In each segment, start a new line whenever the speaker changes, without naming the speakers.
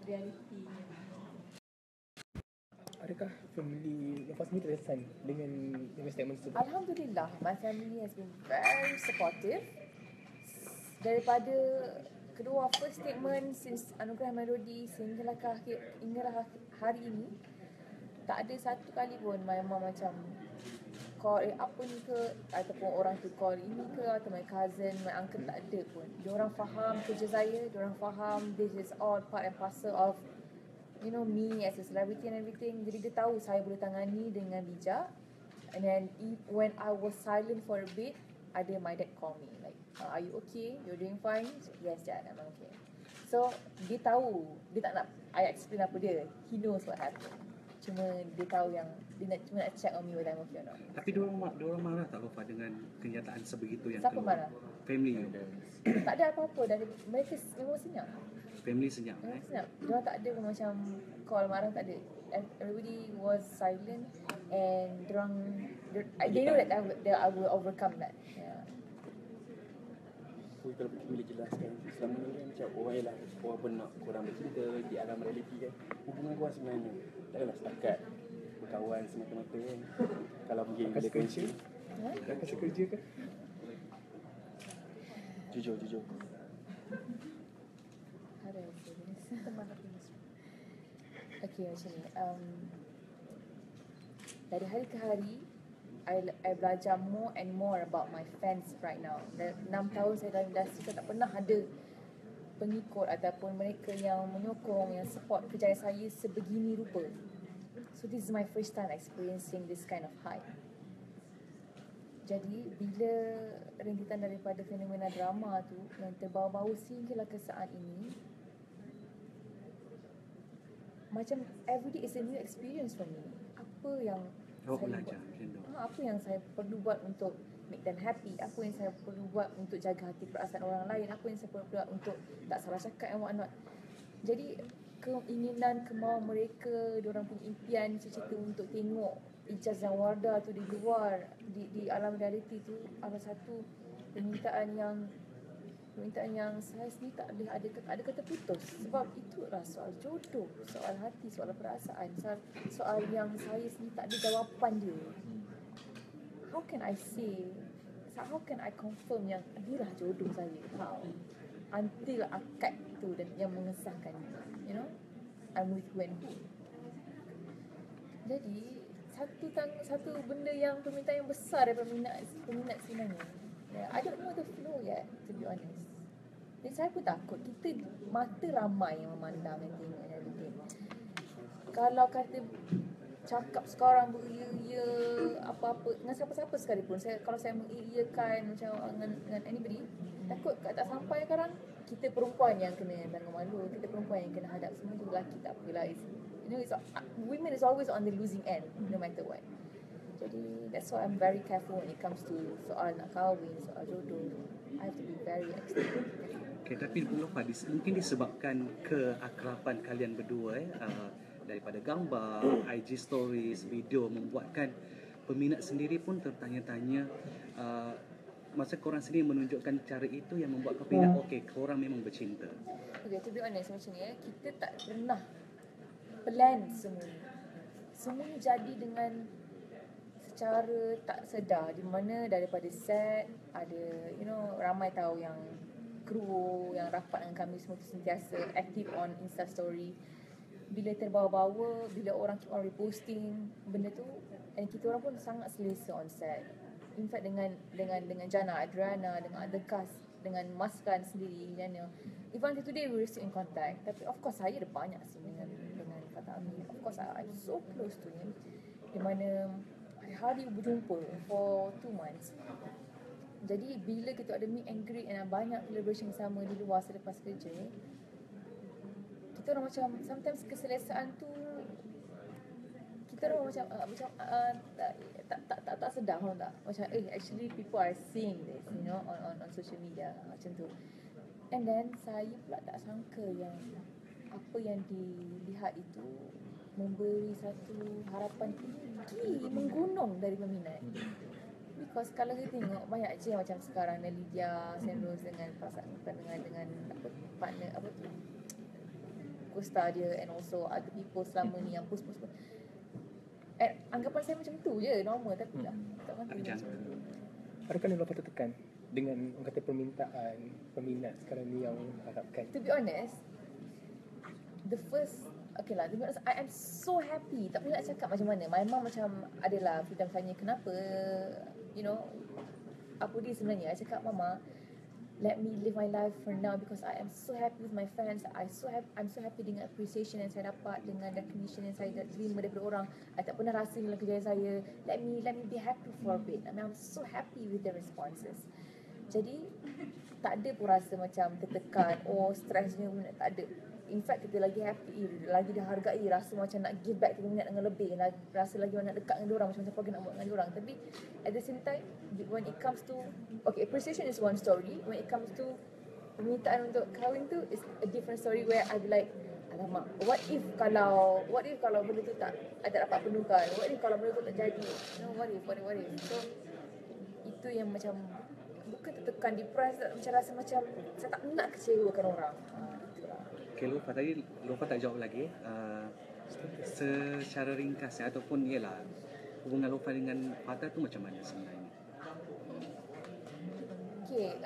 reality.
Adakah family Nova sendiri terkesan dengan statement tersebut?
Alhamdulillah, my family has been very supportive. Daripada kedua first statement since Anugerah Melody hinggalah hari ini, tak ada satu kali pun my mom macam call apa ni ke, ataupun orang tu call ini ke, atau my cousin, my uncle, tak ada pun. Diorang faham kerja saya, diorang faham this is all part and parcel of me as a celebrity and everything. Jadi dia tahu saya boleh tangani dengan bijak. And then when I was silent for a bit, ada my dad call me like, are you okay? You're doing fine? Yes, Dad, I'm okay. So dia tahu, dia tak nak I explain apa dia. He knows what happened. Cuma dia tahu yang dia cuma nak check on me whether I'm okay or not.
Tapi diorang marah tak Lofa dengan kenyataan sebegitu yang
siapa
keluar?
Marah?
Family you.
Tak ada apa-apa dari mereka, memang senyap.
Family senyap.
Senyap. Diorang tak ada macam call marah, tak ada. Everybody was silent and they know that I will overcome that. Yeah.
So kalau boleh jelaskan selama ni kan macam orang ialah orang pun nak korang bercerita di alam realiti kan, hubungan korang sebenarnya takkanlah setakat berkawan semata-mata kan. Kalau pergi bila kerja, kasi kerja kan? Jujur
How do I say this? Okay, macam ni. Dari hari ke hari, I belajar more and more about my fans right now. 6 tahun saya dalam industri, saya tak pernah ada pengikut ataupun mereka yang menyokong, yang support kerjaya saya sebegini rupa. So this is my first time experiencing this kind of hype. Jadi bila rintitan daripada fenomena drama tu yang terbawa-bawa sehinggalah ke saat ini, macam everyday is a new experience for me. Apa yang apa yang saya perlu buat untuk make them happy, apa yang saya perlu buat untuk jaga hati perasaan orang lain, apa yang saya perlu buat untuk tak salah cakap and what not. Jadi keinginan, kemauan mereka, diorang punya impian, cita-cita untuk tengok Ijaz dan Wardah tu di luar, di alam reality tu adalah satu permintaan yang saya sendiri tak boleh ada kata putus. Sebab itulah soal jodoh, soal hati, soal perasaan, soal yang saya sendiri tak ada jawapan dia. How can I confirm yang inilah jodoh saya? How? Until akad tu dan yang mengesahkan, I'm with who and who. Jadi satu benda yang permintaan yang besar daripada peminat sebenarnya. I don't know the flow yet, to be honest. Dan saya pun takut, kita mata ramai yang memandang dan tengok dan everything. Kalau kata cakap sekarang beria-ia apa-apa dengan siapa-siapa sekalipun, kalau saya mengiyakan macam dengan anybody, takut tak sampai sekarang kita perempuan yang kena tanggung malu, kita perempuan yang kena hadap semua tu, lelaki tak apalah. Women is always on the losing end no matter what. Jadi that's why I'm very careful when it comes to soal nak kahwin, soal jodoh. I have to be very extra.
Okay, tapi Lofa, mungkin disebabkan keakraban kalian berdua daripada gambar, IG stories, video, membuatkan peminat sendiri pun tertanya-tanya, masa korang sendiri menunjukkan cara itu yang membuat peminat korang memang bercinta.
Okay, to be honest macam ni, kita tak pernah plan semua jadi dengan secara tak sedar, di mana daripada set ada ramai tahu yang kru yang rapat dengan kami semua sentiasa aktif on Insta story. Bila terbawa-bawa, bila orang keep on reposting benda tu, and kita orang pun sangat selesa on set. In fact dengan Jana, Adriana, dengan other cast, dengan Maskan sendiri, even today we still in contact. Tapi of course saya ada banyak sih dengan Fatah Amin. Of course I'm so close to him, di mana hari berjumpa for 2 months. Jadi bila kita ada meet and greet and banyak collaboration sama di luar selepas kerja, kita orang macam sometimes keselesaan tu kita orang macam tak sedar tak macam actually people are seeing this on social media macam tu. And then saya pula tak sangka yang apa yang dilihat itu memberi satu harapan tinggi menggunung dari peminat. Because kalau kita tengok banyak je macam sekarang Lydia Senrose dengan partner co-star dia and also other people selama ni yang post. Anggapan saya macam tu je, normal, tapi tak mampu macam tu.
Adakah Lofa tertekan dengan orang kata permintaan peminat sekarang ni yang harapkan?
To be honest, to be honest, I am so happy. Tak boleh nak cakap macam mana. My mom macam adalah freedom tanya kenapa, apa dia sebenarnya. I cakap, Mama, let me live my life for now because I am so happy with my fans. I'm so happy dengan appreciation yang saya dapat, dengan recognition yang saya terima daripada orang. I tak pernah rasa dalam kerjaya saya. Let me be happy for a bit. I mean, I'm so happy with the responses. Jadi tak ada pun rasa macam tertekan, stresnya pun tak ada. In fact, kita lagi happy, lagi dihargai, rasa macam nak give back ke peminat dengan lebih, rasa lagi nak dekat dengan diorang, macam apa nak buat dengan diorang. Tapi at the same time, when it comes to, appreciation is one story. When it comes to permintaan untuk kahwin tu, is a different story where I be like, alamak, what if kalau benda tu tak dapat penuhkan, what if kalau benda tu tak jadi, what if. So itu yang macam bukan tertekan, depressed, macam rasa macam saya tak nak kecewakan orang.
Okay, Lofa tak jawab lagi. Secara ringkas ataupun ialah hubungan Lofa dengan Fatah tu macam mana sebenarnya?
Okay,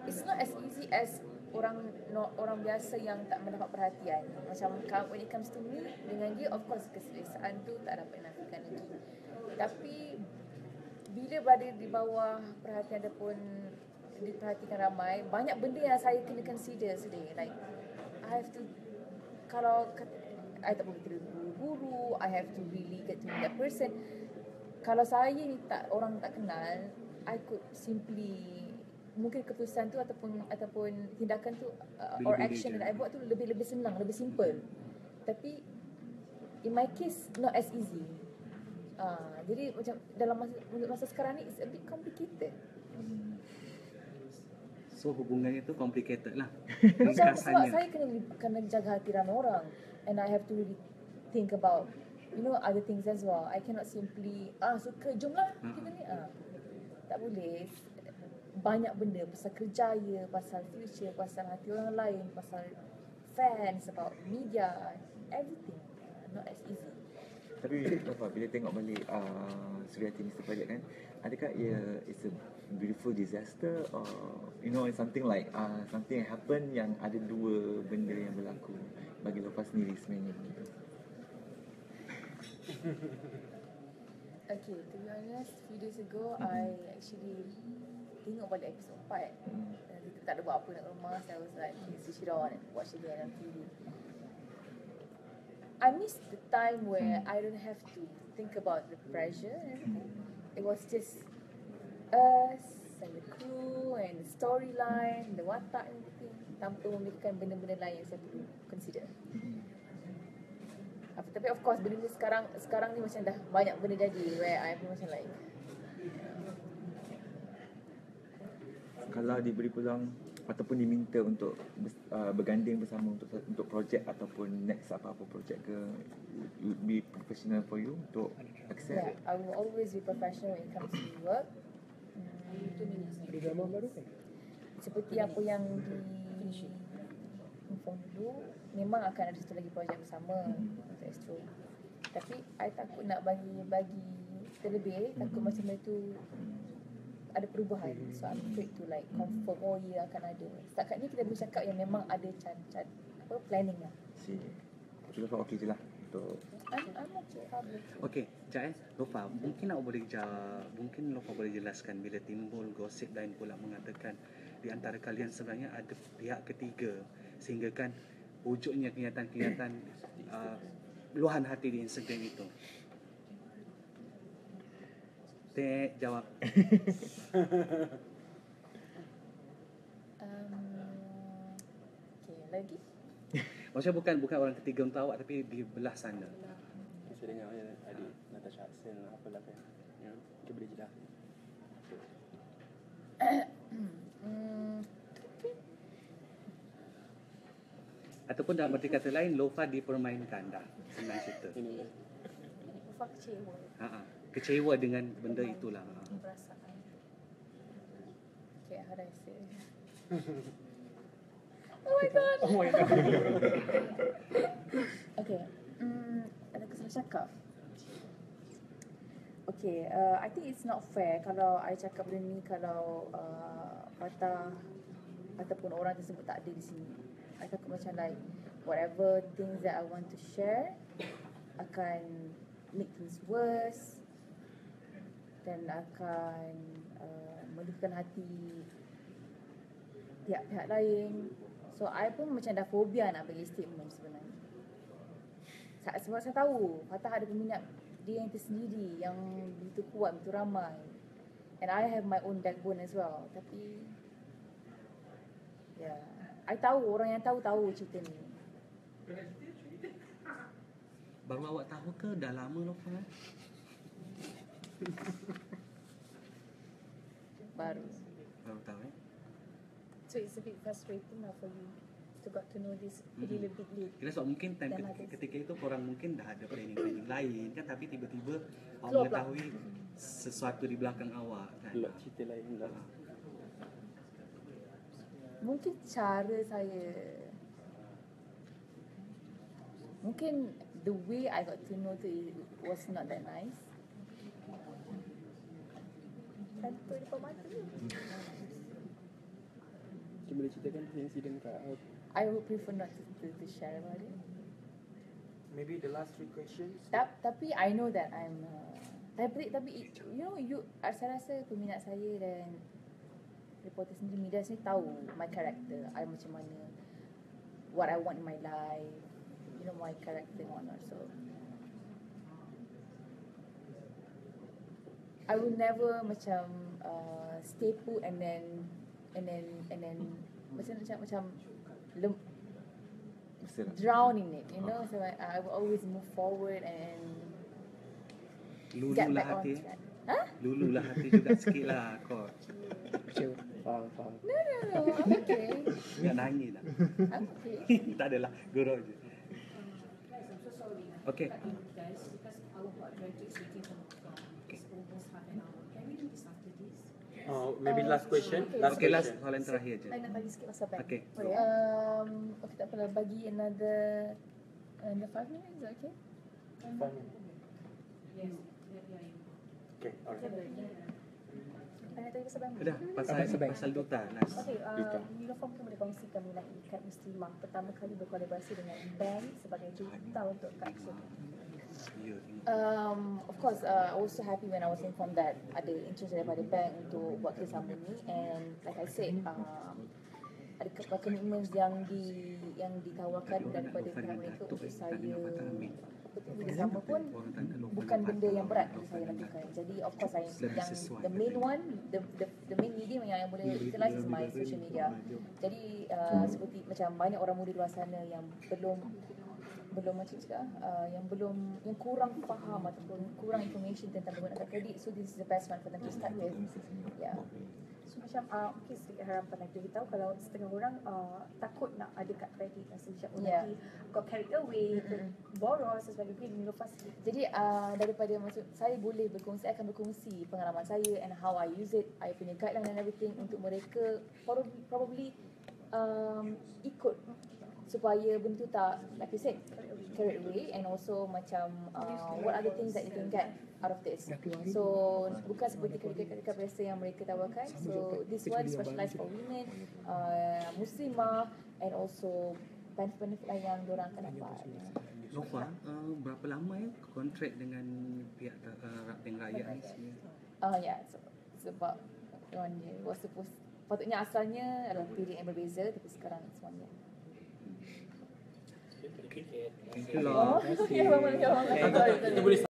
it's not as easy as orang biasa yang tak mendapat perhatian. Macam when it comes to me, dengan dia, of course keselesaan tu tak dapat nafikan lagi. Tapi bila berada di bawah perhatian ataupun diperhatikan ramai, banyak benda yang saya kena consider sedih. Like I have to, kalau I tak boleh tidur buru-buru, I have to really get to know that person. Kalau saya ni orang tak kenal, I could simply, mungkin keputusan tu ataupun tindakan tu or action yang I buat tu lebih senang, lebih simple. Tapi in my case not as easy. Jadi macam dalam masa sekarang ni it's a bit complicated.
So hubungannya tu complicated lah.
Macam sebab saya kena jaga hati ramai orang, and I have to really think about other things as well. I cannot simply suka jom lah kita ni, tak boleh. Banyak benda, pasal kerjaya, pasal future, pasal hati orang lain, pasal fans, about media, everything. Not as easy.
Tapi Lofa, bila tengok balik Suriati Mr. Project kan, adakah it's a beautiful disaster or something like something yang happen yang ada dua benda yang berlaku bagi Lofa sendiri sebenarnya?
Okay, to be honest, few days ago I actually tengok balik episode 4. Kita tak ada buat apa nak rumah, so I was like, switch it on and watch again on TV. I miss the time where I don't have to think about the pressure and everything. It was just us and the crew and the storyline, the watak and everything, tanpa memikirkan benda-benda lain yang saya perlu consider. Tapi of course benda ni sekarang ni macam dah banyak benda jadi where I pun macam like,
kalau diberi peluang ataupun diminta untuk berganding bersama untuk projek ataupun next apa-apa projek ke, it would be professional for you untuk accept?
I will always be professional when it comes to work.
Ada drama baru kan?
Seperti apa yang inform dulu, memang akan ada satu lagi projek bersama. That's true. Tapi I takut nak bagi terlebih, takut macam itu ada perubahan. So I'm afraid to like confirm akan ada. Setakat ni kita boleh cakap yang memang ada planning lah.
Lofa okey je lah untuk
I'm okay.
Okey, Lofa, mungkin Lofa boleh jelaskan bila timbul gosip lain pula mengatakan di antara kalian sebenarnya ada pihak ketiga, sehingga kan wujudnya kenyataan luahan hati di Instagram itu. Jawab.
Okay, lagi?
Maksudnya bukan orang ketiga untuk awak, tapi di belah sana.
Saya dengar adik Natasha Hassan apalah kan. Kita boleh je lah.
Ataupun dalam arti kata lain, Lofa dipermainkan dah senang cerita.
Lofa kecewa.
Kecewa dengan benda itulah.
Perasaan. Okay, how do I say? Oh my god.
Oh my god.
Okay. Ada kesalah cakap. Okay, I think it's not fair kalau I cakap benda ni kalau Fatah ataupun orang tersebut tak ada di sini. I takut macam like whatever things that I want to share akan make things worse dan akan melukakan hati pihak-pihak lain. So I pun macam dah fobia nak bagi statement sebenarnya. Sebab saya tahu Fatah ada peminat dia yang tersendiri, yang begitu kuat, begitu ramai. And I have my own backbone as well. Tapi I tahu, orang yang tahu cerita ni.
Baru awak tahu ke dah lama Lofa?
Baru
tahu
So it's a bit frustrating lah for you to got to know this really bit late.
Kira sebab mungkin time
Dan others.
ketika itu korang mungkin dah ada planning lain kan, tapi tiba-tiba awak
Keluar
mengetahui sesuatu di belakang awak kan.
Pula cerita lain lah.
Mungkin cara saya, mungkin the way I got to know tu was not that nice.
Kantor depan mata tu.
Cuma boleh ceritakan insiden Kak.
I would prefer not to share about it.
Maybe the last 3 questions.
Tapi I know that I'm tapi saya rasa peminat saya dan reporter sendiri, media sendiri tahu my character, I macam mana, what I want in my life, my character and whatnot. So I will never macam stay put and then macam drown in it, so I will always move forward and get
Lululah
back on
hati.
track.
Lululah hati juga sikit lah kau.
Faham.
No, I'm okay.
Jangan nangis lah.
I'm okay.
Tak adalah, gurau je.
Guys, I'm so sorry.
Okay.
Guys, because our moderator is waiting for it's almost half an hour. Can we do this after this?
Maybe last question.
Okay, last soalan terakhir je.
I nak bagi sikit pasal bank.
Okay.
Boleh
Okay, tak apalah, bagi another 5 minutes, is that okay?
Yes.
Okay, alright.
I nak tanya pasal bank.
Dah, pasal duta, Nas.
Okay, Nilofa mungkin boleh kongsikan minat Ikat Muslimah pertama kali berkolaborasi dengan bank sebagai duta untuk Kak Sun.
Ya,
Of course, I was so happy when I was informed that ada interest daripada bank untuk buat kerjasama ni, and like I said, ada commitments yang ditawarkan daripada pihak mereka untuk saya bekerjasama pun bukan benda yang berat untuk saya lakukan. Jadi of course the main one, the main medium yang boleh utilize is my social media. Jadi seperti macam banyak orang muda di luar sana yang belum macam cakap, yang kurang faham ataupun kurang information tentang menggunakan kredit, so this is the best one for them to start with. Yeah.
So macam mungkin sedikit harapan nak beritahu kalau setengah orang takut nak ada kad kredit rasa macam nanti got carried away, boros dan sebagainya. Nilofa sikit.
Jadi daripada maksud saya boleh berkongsi, akan berkongsi pengalaman saya and how I use it, I punya guideline and everything untuk mereka probably ikut supaya benda tu tak, like you said, carried away, and also macam what are the things that you can get out of this. So bukan seperti kredit-kredit biasa yang mereka tawarkan. So this one specialized for women, Muslimah, and also benefit lain yang diorang akan dapat.
Lofa, berapa lama kontrak dengan pihak Bank Rakyat ni sebenarnya?
Yeah, sebab 1 year was patutnya asalnya adalah period yang berbeza, tapi sekarang it's 1 year.
Thank you lah.
Ya, bangun.